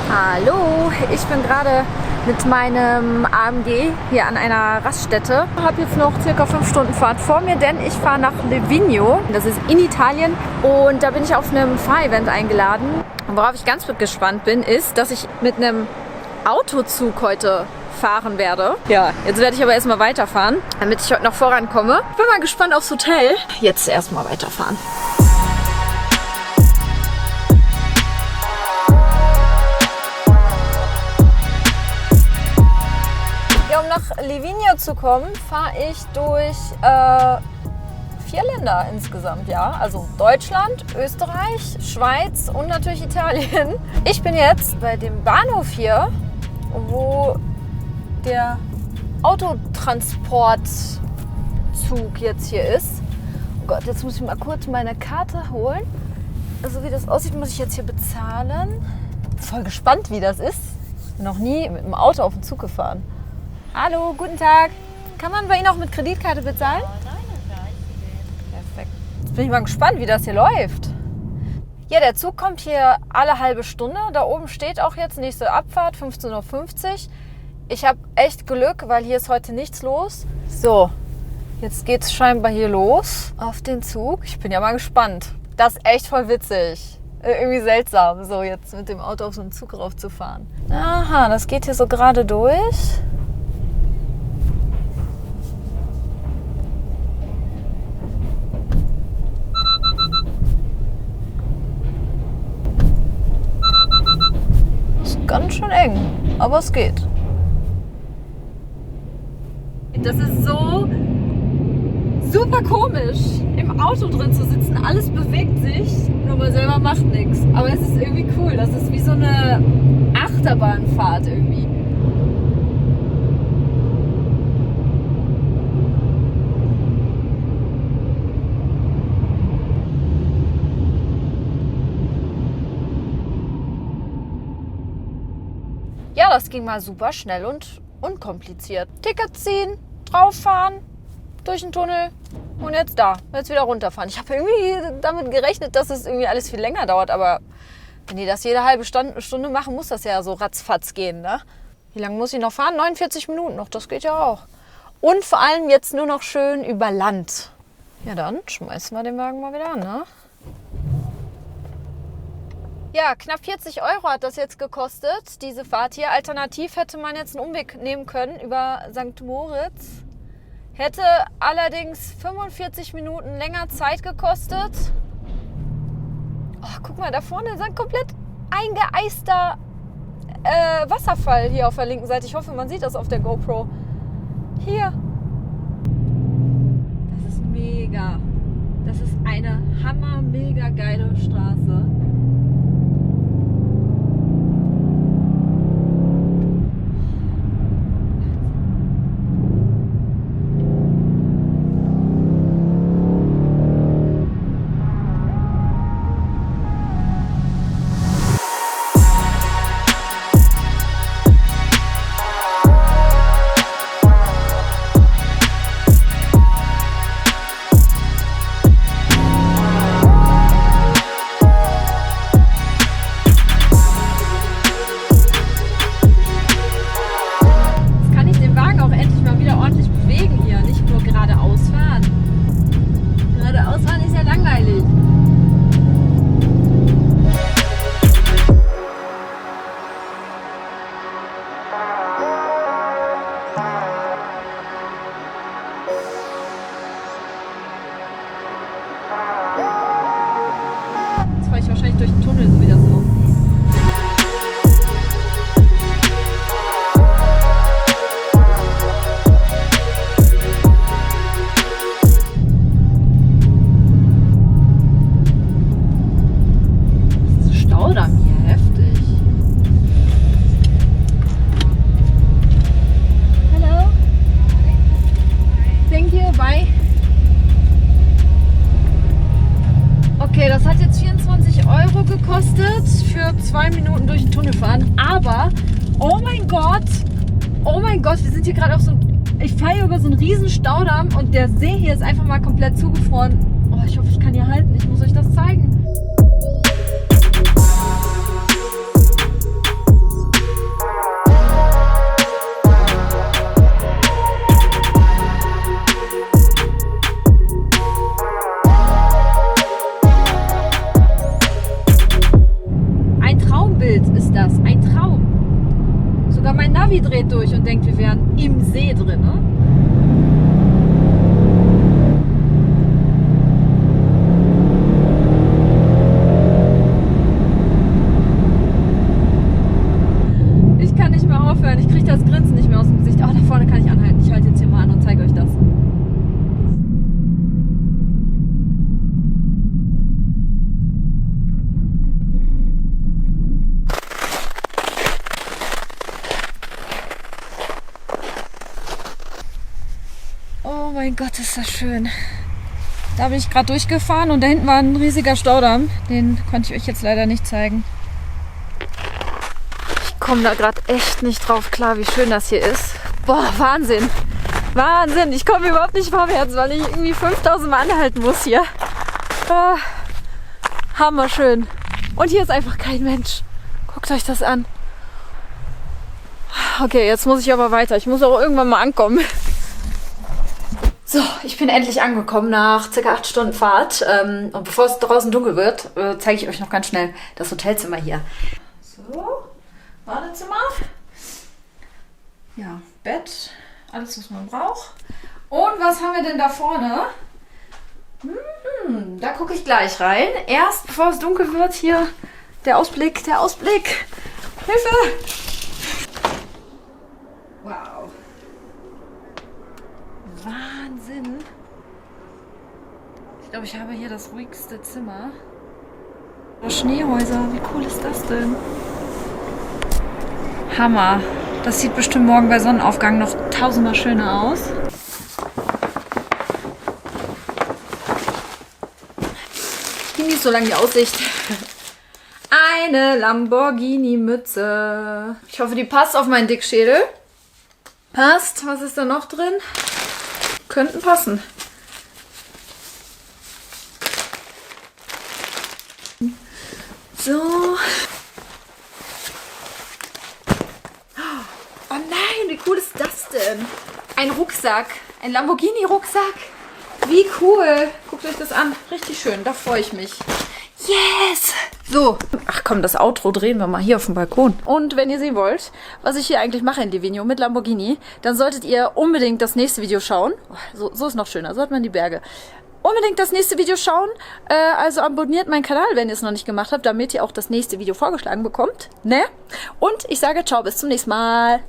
Hallo, ich bin gerade mit meinem AMG hier an einer Raststätte. Ich habe jetzt noch circa 5 Stunden Fahrt vor mir, denn ich fahre nach Livigno. Das ist in Italien und da bin ich auf einem Fahrevent eingeladen. Und worauf ich ganz gespannt bin, ist, dass ich mit einem Autozug heute fahren werde. Ja, jetzt werde ich aber erstmal weiterfahren, damit ich heute noch vorankomme. Ich bin mal gespannt aufs Hotel. Jetzt erstmal weiterfahren. Um nach Livigno zu kommen, fahre ich durch 4 Länder insgesamt, ja. Also Deutschland, Österreich, Schweiz und natürlich Italien. Ich bin jetzt bei dem Bahnhof hier, wo der Autotransportzug jetzt hier ist. Oh Gott, jetzt muss ich mal kurz meine Karte holen. Also wie das aussieht, muss ich jetzt hier bezahlen. Voll gespannt, wie das ist. Noch nie mit dem Auto auf den Zug gefahren. Hallo, guten Tag. Kann man bei Ihnen auch mit Kreditkarte bezahlen? Perfekt. Jetzt bin ich mal gespannt, wie das hier läuft. Ja, der Zug kommt hier alle halbe Stunde. Da oben steht auch jetzt nächste Abfahrt, 15:50 Uhr. Ich habe echt Glück, weil hier ist heute nichts los. So, jetzt geht es scheinbar hier los auf den Zug. Ich bin ja mal gespannt. Das ist echt voll witzig. Irgendwie seltsam, so jetzt mit dem Auto auf so einen Zug raufzufahren. Aha, das geht hier so gerade durch. Ganz schön eng, aber es geht. Das ist so super komisch, im Auto drin zu sitzen. Alles bewegt sich, nur man selber macht nichts. Aber es ist irgendwie cool. Das ist wie so eine Achterbahnfahrt irgendwie. Ja, das ging mal super schnell und unkompliziert. Ticket ziehen, drauffahren, durch den Tunnel und jetzt wieder runterfahren. Ich habe irgendwie damit gerechnet, dass es irgendwie alles viel länger dauert, aber wenn die das jede halbe Stunde machen, muss das ja so ratzfatz gehen, ne? Wie lange muss ich noch fahren? 49 Minuten noch, das geht ja auch. Und vor allem jetzt nur noch schön über Land. Ja, dann schmeißen wir den Wagen mal wieder an, ne? Ja, knapp 40 Euro hat das jetzt gekostet, diese Fahrt hier. Alternativ hätte man jetzt einen Umweg nehmen können über St. Moritz. Hätte allerdings 45 Minuten länger Zeit gekostet. Oh, guck mal, da vorne ist ein komplett eingeeister Wasserfall hier auf der linken Seite. Ich hoffe, man sieht das auf der GoPro. Hier. Das ist mega. Das ist eine hammer-mega geile Straße. Wahrscheinlich durch den Tunnel, so wie das aussieht. Das ist Staudamm hier, heftig. Hello. Thank you, bye. Okay, das hat jetzt 24 Euro gekostet für 2 Minuten durch den Tunnel fahren. Aber, oh mein Gott, wir sind hier gerade auf so einem, ich fahre hier über so einen riesen Staudamm und der See hier ist einfach mal komplett zugefroren. Oh, ich hoffe, ich kann hier halten. Ich muss euch das zeigen. Traumbild ist das. Ein Traum. Sogar mein Navi dreht durch und denkt, wir wären im See drin. Ne? Ich kann nicht mehr aufhören. Ich kriege das Grinsen nicht mehr aus dem Gesicht. Oh, da vorne kann ich anhalten. Ich halte jetzt hier mal an und zeige euch das. Oh mein Gott, ist das schön. Da bin ich gerade durchgefahren und da hinten war ein riesiger Staudamm. Den konnte ich euch jetzt leider nicht zeigen. Ich komme da gerade echt nicht drauf klar, wie schön das hier ist. Boah, Wahnsinn. Wahnsinn. Ich komme überhaupt nicht vorwärts, weil ich irgendwie 5000 Mal anhalten muss hier. Ah, hammerschön. Und hier ist einfach kein Mensch. Guckt euch das an. Okay, jetzt muss ich aber weiter. Ich muss auch irgendwann mal ankommen. So, ich bin endlich angekommen nach ca. 8 Stunden Fahrt. Und bevor es draußen dunkel wird, zeige ich euch noch ganz schnell das Hotelzimmer hier. So, Badezimmer. Ja, Bett, alles was man braucht. Und was haben wir denn da vorne? Da gucke ich gleich rein. Erst, bevor es dunkel wird, hier der Ausblick, der Ausblick. Hilfe! Wow. Wahnsinn. Ich glaube, ich habe hier das ruhigste Zimmer. Schneehäuser, wie cool ist das denn? Hammer. Das sieht bestimmt morgen bei Sonnenaufgang noch tausendmal schöner aus. Genieß so lange die Aussicht. Eine Lamborghini-Mütze. Ich hoffe, die passt auf meinen Dickschädel. Passt. Was ist da noch drin? Könnten passen. So. Oh nein, wie cool ist das denn? Ein Rucksack. Ein Lamborghini-Rucksack. Wie cool. Guckt euch das an. Richtig schön. Da freue ich mich. Yes! So. Ach komm, das Outro drehen wir mal hier auf dem Balkon. Und wenn ihr sehen wollt, was ich hier eigentlich mache in Livigno mit Lamborghini, dann solltet ihr unbedingt das nächste Video schauen. So ist noch schöner. So hat man die Berge. Unbedingt das nächste Video schauen. Also abonniert meinen Kanal, wenn ihr es noch nicht gemacht habt, damit ihr auch das nächste Video vorgeschlagen bekommt. Ne? Und ich sage ciao, bis zum nächsten Mal.